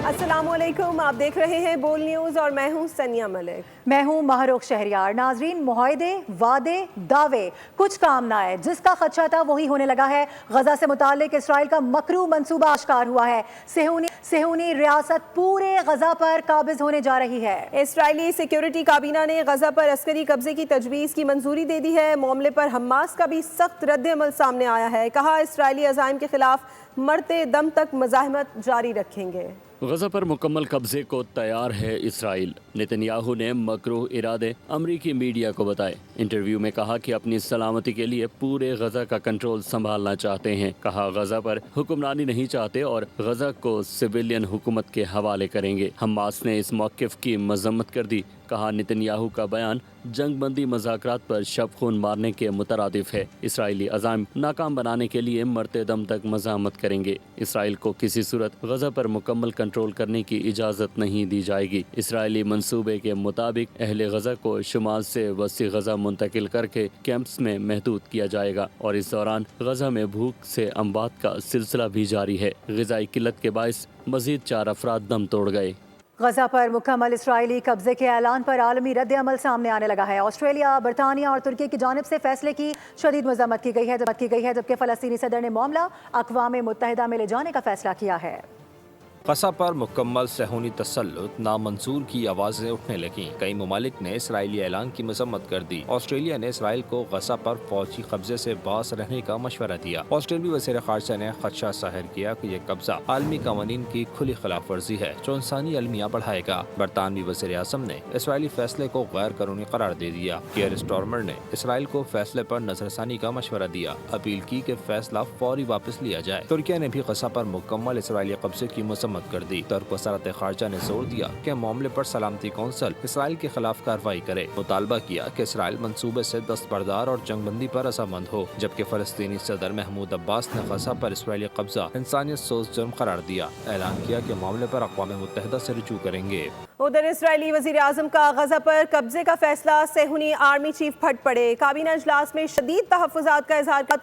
अस्सलाम वालेकुम, आप देख रहे हैं बोल न्यूज़ और मैं हूं सनिया मलिक। मैं हूं महरुख शहरियार। नाजरीन, मुआहदे, वादे, दावे, कुछ काम ना आए। जिसका खदशा था वही होने लगा है। गजा से मुताल्लिक इसराइल का मकरू मंसूबा आश्कार हुआ है। सेहूनी रियासत पूरे गजा पर काबिज होने जा रही है। इसराइली सिक्योरिटी काबीना ने गजा पर अस्करी कब्जे की तजवीज़ की मंजूरी दे दी है। मामले पर हमास का भी सख्त रद्द-ए-अमल सामने आया है। कहा इस्राइली अज़ाइम के खिलाफ मरते दम तक मुज़ाहमत जारी रखेंगे। गजा पर मुकम्मल कब्जे को तैयार है इसराइल। नेतन्याहू ने मकरूह इरादे अमरीकी मीडिया को बताए। इंटरव्यू में कहा कि अपनी सलामती के लिए पूरे गजा का कंट्रोल संभालना चाहते हैं। कहा गजा पर हुक्मरानी नहीं चाहते और गजा को सिविलियन हुकूमत के हवाले करेंगे। हमास ने इस मौक़िफ़ की मजम्मत कर दी। कहा नेतन्याहू का बयान जंग बंदी मज़ाकरात पर शब खून मारने के मुतरादिफ है। इसराइली अज़ाइम नाकाम बनाने के लिए मरते दम तक मज़ाहमत करेंगे। इसराइल को किसी सूरत गजा पर मुकम्मल कंट्रोल करने की इजाज़त नहीं दी जाएगी। इसराइली मंसूबे के मुताबिक अहले गजा को शुमाल से वसी गजा मुंतकिल करके कैंप्स में महदूद किया जाएगा और इस दौरान गजा में भूख से अमवात का सिलसिला भी जारी है। ग़िज़ाई किल्लत के बायस मज़ीद 4 अफराद दम तोड़ गए। गजा पर मुकम्मल इसराइली कब्जे के ऐलान पर आलमी रद्द-ए-अमल सामने आने लगा है। ऑस्ट्रेलिया, बरतानिया और तुर्की की जानिब से फैसले की शदीद मज़म्मत की गई है, जबकि फ़लस्तीनी सदर ने मामला अक़वाम मुत्तहिदा में ले जाने का फैसला किया है। गजा पर मुकम्मल सेहूनी तसल्लुत नामंजूर की आवाज़ें उठने लगीं। कई ममालिक ने इसराइली ऐलान की मजम्मत कर दी। ऑस्ट्रेलिया ने इसराइल को गजा पर फौजी कब्जे से बास रहने का मशवरा दिया। ऑस्ट्रेलियाई वज़ीर ख़ारजा ने खदशा ज़ाहिर किया कि यह कब्जा आलमी कानून की खुली खिलाफ वर्जी है जो इंसानी अलमिया बढ़ाएगा। बरतानवी वज़ीर आज़म ने इसराइली फैसले को गैर कानूनी करार दे दिया। कियर स्टारमर ने इसराइल को फैसले पर नजरसानी का मशवरा दिया। अपील की कि फैसला फौरी वापस लिया जाए। तुर्किया ने भी गजा पर मुकम्मल इसराइली कब्जे की मजम्मत कर दी। तुर्क वज़ारत ख़ारजा ने जोर दिया कि मामले पर सलामती कौंसिल इसराइल के खिलाफ कार्रवाई करे। मुतालबा किया कि इसराइल मंसूबे से दस्तबरदार और जंगबंदी पर रजामंद हो। जबकि फ़लस्तीनी सदर महमूद अब्बास ने गजा पर इसराइली कब्जा इंसानियत सोच जुर्म करार दिया। ऐलान किया कि मामले पर अक़वाम मुत्तहिदा से रुजू करेंगे। उधर इसराइली वज़ीर आज़म का गजा पर कब्जे का फैसला सेहूनी आर्मी चीफ फट पड़े। काबीना इजलास में शदीद तहफ़्फ़ुज़ात का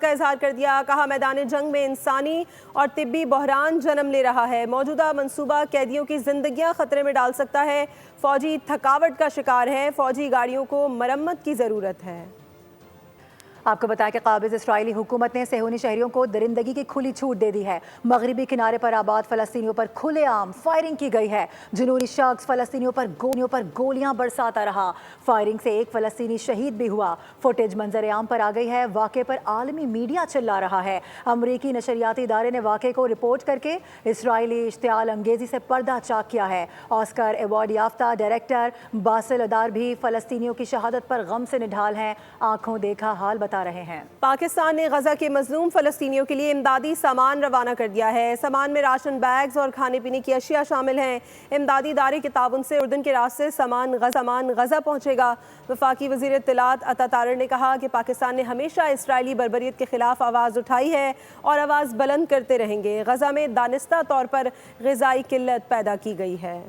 इज़हार कर दिया। कहा मैदान जंग में इंसानी और तिब्बी बहरान जन्म ले रहा है। मौजूदा मंसूबा कैदियों की जिंदगियां खतरे में डाल सकता है। फौजी थकावट का शिकार है। फौजी गाड़ियों को मरम्मत की ज़रूरत है। आपको बताया कि काबिज इसराइली हुकूमत ने सेहूनी शहरियों को दरिंदगी की खुली छूट दे दी है। मगरबी किनारे पर आबाद फ़लस्तीनियों पर खुलेआम फायरिंग की गई है। जुनूनी शख्स फ़लस्तीनियों पर गोलियां बरसाता रहा। फायरिंग से एक फ़लस्तीनी शहीद भी हुआ। फुटेज मंजर आम पर आ गई है। वाक़े पर आलमी मीडिया चिल्ला रहा है। अमरीकी नशरियाती इदारे ने वाक़े को रिपोर्ट करके इसराइली इश्तियाल अंगेज़ी से पर्दा चाक किया है। ऑस्कर अवार्ड याफ्ता डायरेक्टर बासिल अदार भी फ़लस्तीनियों की शहादत पर गम से निढाल हैं। आंखों देखा हाल बता रहे हैं। पाकिस्तान ने गजा के मजलूम फ़लस्तीनियों के लिए इमदादी सामान रवाना कर दिया है। सामान में राशन बैग्स और खाने पीने की अशिया शामिल हैं। इमदादी इदारे के ताउन से उर्दन के रास्ते सामान गजा पहुंचेगा। वफाकी वज़ीर इत्तलात अता तारर ने कहा कि पाकिस्तान ने हमेशा इसराइली बर्बरियत के खिलाफ आवाज़ उठाई है और आवाज़ बुलंद करते रहेंगे। गजा में दानिस्ता तौर पर ग़िज़ाई किल्लत पैदा की गई है।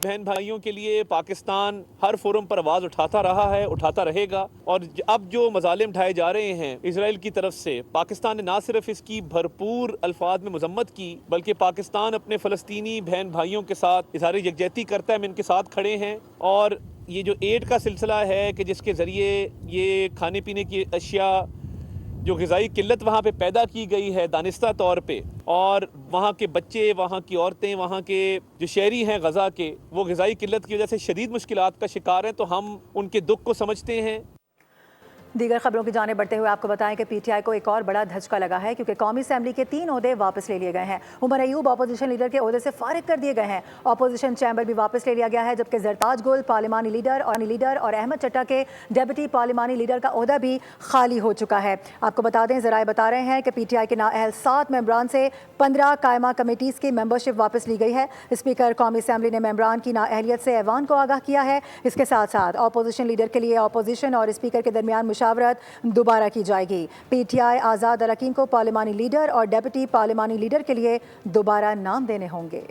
बहन भाइयों के लिए पाकिस्तान हर फोरम पर आवाज़ उठाता रहा है, उठाता रहेगा। और अब जो मजालिम ढाए जा रहे हैं इसराइल की तरफ से, पाकिस्तान ने ना सिर्फ इसकी भरपूर अल्फाज में मजम्मत की बल्कि पाकिस्तान अपने फ़लस्तीनी बहन भाइयों के साथ इज़हार यकजहती करता है। हम इनके साथ खड़े हैं। और ये जो एड का सिलसिला है कि जिसके ज़रिए ये खाने पीने की अशिया जो ग़िज़ाई किल्लत वहाँ पे पैदा की गई है दानिस्ता तौर पे, और वहाँ के बच्चे, वहाँ की औरतें, वहाँ के जो शहरी हैं गजा के, वो ग़िज़ाई किल्लत की वजह से शदीद मुश्किलात का शिकार हैं। तो हम उनके दुख को समझते हैं। दीगर खबरों की जाने बढ़ते हुए आपको बताएं कि पीटीआई को एक और बड़ा धचका लगा है क्योंकि कौमी असेंबली के 3 ओहदे वापस ले लिए गए हैं। उमर अयूब अपोजिशन लीडर के ओहदे से फारिग कर दिए गए हैं। अपोजिशन चैम्बर भी वापस ले लिया गया है, जबकि जरताज गुल पार्लिमानी लीडर और अहमद चट्टा के डेप्यूटी पार्लिमानी लीडर का ओहदा भी खाली हो चुका है। आपको बता दें, ज़राए बता रहे हैं कि पीटीआई के नाअहल 7 मेंबरान से 15 कायमा कमेटीज़ की मेंबरशिप वापस ली गई है। स्पीकर कौमी असेंबली ने मेंबरान की नाअहलियत से ऐवान को आगाह किया है। इसके साथ साथ अपोजिशन लीडर के लिए अपोजिशन और स्पीकर के दरमियान मुशावरत दोबारा की जाएगी। पीटीआई आज़ाद अरकान को पार्लिमानी लीडर और डेप्यूटी पार्लिमानी लीडर के लिए दोबारा नाम देने होंगे।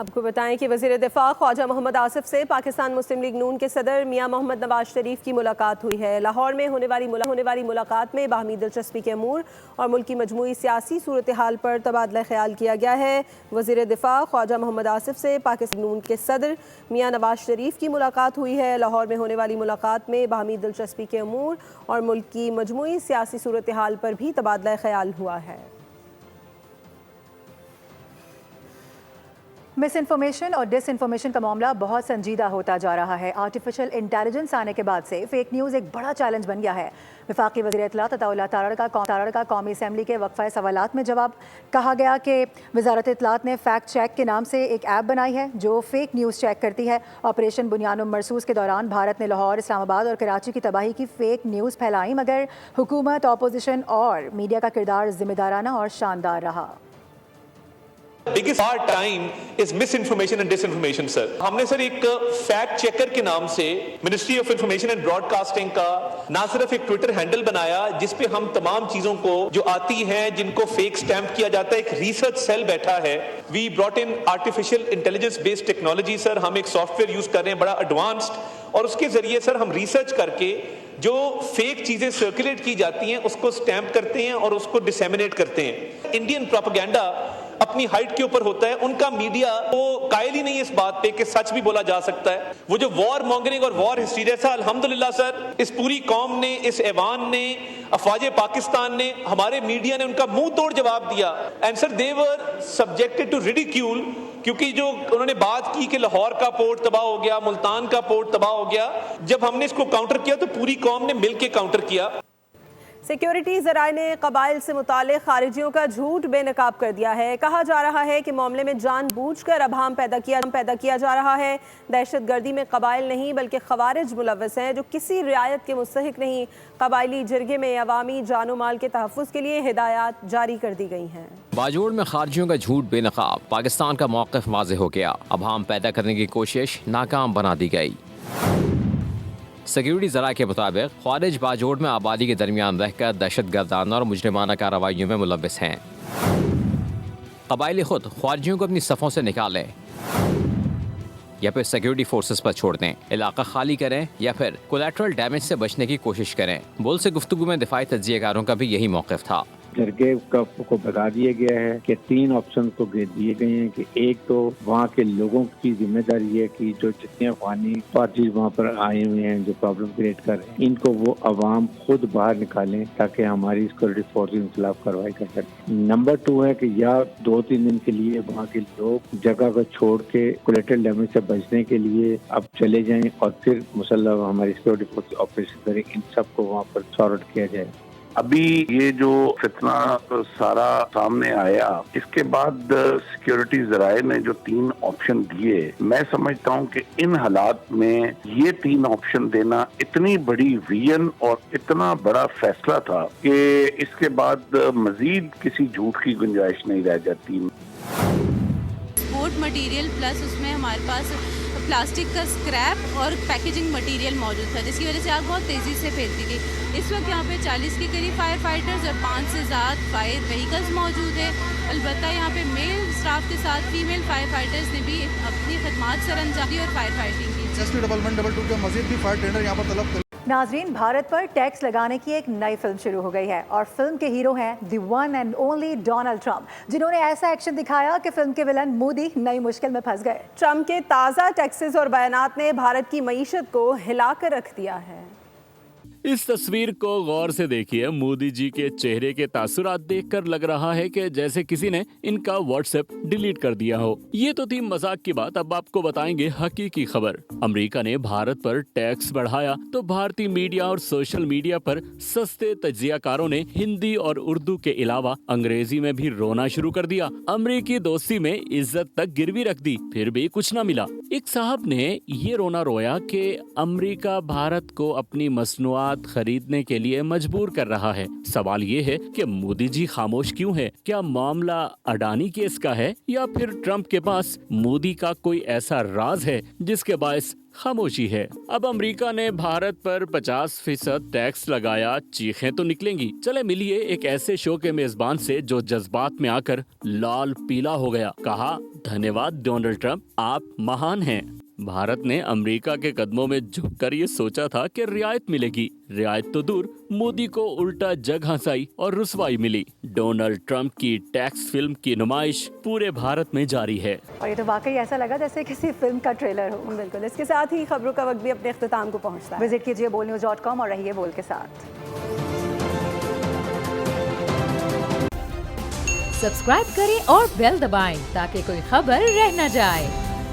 آپ کو بتائیں کہ وزیر دفاع خواجہ محمد آصف سے پاکستان مسلم لیگ نون کے صدر میاں محمد نواز شریف کی ملاقات ہوئی ہے۔ لاہور میں ہونے والی ملاقات میں باہمی دلچسپی کے امور اور ملک کی مجموعی سیاسی صورتحال پر تبادلہ خیال کیا گیا ہے۔ وزیر دفاع خواجہ محمد آصف سے پاکستان نون کے صدر میاں نواز شریف کی ملاقات ہوئی ہے۔ لاہور میں ہونے والی ملاقات میں باہمی دلچسپی کے امور اور ملک کی مجموعی سیاسی صورتحال پر بھی تبادلہ خیال ہوا ہے۔ مس انفارمیشن اور ڈس انفارمیشن کا معاملہ بہت سنجیدہ ہوتا جا رہا ہے۔ آرٹیفیشل انٹیلیجنس آنے کے بعد سے فیک نیوز ایک بڑا چیلنج بن گیا ہے۔ وفاقی وزیر اطلاعات عطاء اللہ تارڑ کا قومی اسمبلی کے وقفہ سوالات میں جواب کہا گیا کہ وزارت اطلاعات نے فیکٹ چیک کے نام سے ایک ایپ بنائی ہے جو فیک نیوز چیک کرتی ہے۔ آپریشن بنیان مرصوص کے دوران بھارت نے لاہور، اسلام آباد اور کراچی کی تباہی کی فیک نیوز پھیلائی، مگر حکومت، اپوزیشن اور میڈیا کا کردار ذمہ دارانہ اور شاندار رہا۔ biggest hard time is misinformation and disinformation sir. ہم نے سر ایک فیکٹ چیکر کے نام سے ministry of information and broadcasting کا نہ صرف ایک ٹویٹر ہینڈل بنایا جس پہ ہم تمام چیزوں کو جو آتی ہیں جن کو فیک سٹیمپ کیا جاتا ہے، ایک ریسرچ سیل بیٹھا ہے۔ We brought in artificial intelligence based technology sir, ہم ایک سافٹ ویئر یوز کر رہے ہیں بڑا ایڈوانسڈ، اور اس کے ذریعے سر ہم ریسرچ کر کے جو فیک چیزیں سرکولیٹ کی جاتی ہیں اس کو سٹیمپ کرتے ہیں اور اس کو ڈسیمینیٹ کرتے ہیں۔ انڈین پروپیگنڈا اپنی ہائٹ کے اوپر ہوتا ہے، ان کا میڈیا وہ قائل ہی نہیں ہے اس بات پہ کہ سچ بھی بولا جا سکتا ہے۔ وہ جو وار مانگرنگ اور وار ہسٹری جیسا، الحمدللہ سر اس پوری قوم نے، اس ایوان نے، افواج پاکستان نے، ہمارے میڈیا نے ان کا منہ توڑ جواب دیا۔ And sir they were subjected to ridicule, کیونکہ جو انہوں نے بات کی کہ لاہور کا پورٹ تباہ ہو گیا، ملتان کا پورٹ تباہ ہو گیا، جب ہم نے اس کو کاؤنٹر کیا تو پوری قوم نے مل کے کاؤنٹر کیا۔ سیکیورٹی ذرائع نے قبائل سے متعلق خارجیوں کا جھوٹ بے نقاب کر دیا ہے۔ کہا جا رہا ہے کہ معاملے میں جان بوجھ کر ابہام پیدا کیا جا رہا ہے۔ دہشت گردی میں قبائل نہیں بلکہ خوارج ملوث ہیں جو کسی رعایت کے مستحق نہیں۔ قبائلی جرگے میں عوامی جان و مال کے تحفظ کے لیے ہدایات جاری کر دی گئی ہیں۔ باجوڑ میں خارجیوں کا جھوٹ بے نقاب، پاکستان کا موقف واضح ہو گیا، ابہام پیدا کرنے کی کوشش ناکام بنا دی گئی۔ سیکیورٹی ذرائع کے مطابق خوارج باجوڑ میں آبادی کے درمیان رہ کر دہشت گردانہ اور مجرمانہ کارروائیوں میں ملوث ہیں۔ قبائلی خود خوارجیوں کو اپنی صفوں سے نکالیں یا پھر سیکیورٹی فورسز پر چھوڑ دیں، علاقہ خالی کریں یا پھر کولیٹرل ڈیمیج سے بچنے کی کوشش کریں۔ بول سے گفتگو میں دفاعی تجزیہ کاروں کا بھی یہی موقف تھا۔ جرگے کو بتا دیا گیا ہے کہ 3 آپشن کو دیے گئے ہیں کہ ایک تو وہاں کے لوگوں کی ذمہ داری ہے کہ جو جتنے افغانی پارٹیز وہاں پر آئے ہوئے ہیں جو پرابلم کریٹ کر رہے ہیں ان کو وہ عوام خود باہر نکالیں تاکہ ہماری سیکورٹی فورسز کے خلاف کارروائی کر سکیں۔ نمبر 2 ہے کہ یا 2-3 دن کے لیے وہاں کے لوگ جگہ کو چھوڑ کے کولیٹرل ڈیمیج سے بچنے کے لیے اب چلے جائیں اور پھر مسلح ہماری سیکورٹی فورسز آپریشن کریں، ان سب کو وہاں پر سارٹ آؤٹ کیا جائے۔ ابھی یہ جو فتنہ سارا سامنے آیا اس کے بعد سیکیورٹی ذرائع نے جو 3 آپشن دیے، میں سمجھتا ہوں کہ ان حالات میں یہ 3 آپشن دینا اتنی بڑی ویژن اور اتنا بڑا فیصلہ تھا کہ اس کے بعد مزید کسی جھوٹ کی گنجائش نہیں رہ جاتی۔ سپورٹ مٹیریل پلس اس میں ہمارے پاس پلاسٹک کا اسکریپ اور پیکیجنگ مٹیریل موجود تھا جس کی وجہ سے آگ بہت تیزی سے پھیلتی تھی۔ اس وقت یہاں پہ 40 کے قریب فائر فائٹرز اور 5 سے زیادہ فائر وہیکلز موجود ہیں۔ البتہ یہاں پہ میل اسٹاف کے ساتھ فیمیل فائر فائٹرز نے بھی اپنی خدمات سر انجام دی اور فائر فائٹنگ کی۔ ST1112 کے مزید بھی فائر ٹینڈر یہاں پر طلب کر۔ ناظرین، بھارت پر ٹیکس لگانے کی ایک نئی فلم شروع ہو گئی ہے اور فلم کے ہیرو ہیں the one and only Donald Trump, جنہوں نے ایسا ایکشن دکھایا کہ فلم کے ولن مودی نئی مشکل میں پھنس گئے۔ ٹرمپ کے تازہ ٹیکسز اور بیانات نے بھارت کی معیشت کو ہلا کر رکھ دیا ہے۔ اس تصویر کو غور سے دیکھیے۔ مودی جی کے چہرے کے تاثرات دیکھ کر لگ رہا ہے کہ جیسے کسی نے ان کا واٹس ایپ ڈیلیٹ کر دیا ہو۔ یہ تو تھی مذاق کی بات، اب آپ کو بتائیں گے حقیقی خبر۔ امریکہ نے بھارت پر ٹیکس بڑھایا تو بھارتی میڈیا اور سوشل میڈیا پر سستے تجزیہ کاروں نے ہندی اور اردو کے علاوہ انگریزی میں بھی رونا شروع کر دیا۔ امریکی دوستی میں عزت تک گروی رکھ دی، پھر بھی کچھ نہ ملا۔ ایک صاحب نے یہ رونا رویا کہ امریکہ بھارت کو اپنی مصنوعات خریدنے کے لیے مجبور کر رہا ہے۔ سوال یہ ہے کہ مودی جی خاموش کیوں ہے؟ کیا معاملہ اڈانی کیس کا ہے یا پھر ٹرمپ کے پاس مودی کا کوئی ایسا راز ہے جس کے باعث خاموشی ہے؟ اب امریکہ نے بھارت پر 50% ٹیکس لگایا، چیخیں تو نکلیں گی۔ چلے ملیے ایک ایسے شو کے میزبان سے جو جذبات میں آ کر لال پیلا ہو گیا۔ کہا धन्यवाद डोनाल्ड ट्रंप, आप महान हैं। भारत ने अमेरिका के कदमों में झुककर ये सोचा था कि रियायत मिलेगी। रियायत तो दूर, मोदी को उल्टा जग हंसाई और रुसवाई मिली। डोनाल्ड ट्रंप की टैक्स फिल्म की नुमाइश पूरे भारत में जारी है। और ये तो वाकई ऐसा लगा जैसे किसी फिल्म का ट्रेलर हो। बिल्कुल, इसके साथ ही खबरों का वक्त भी अपने इख्तिताम को पहुंचता है। विजिट कीजिए bolnews.com और रहिए बोल के साथ। सब्सक्राइब करें और बेल दबाएं ताकि कोई खबर रह न जाए।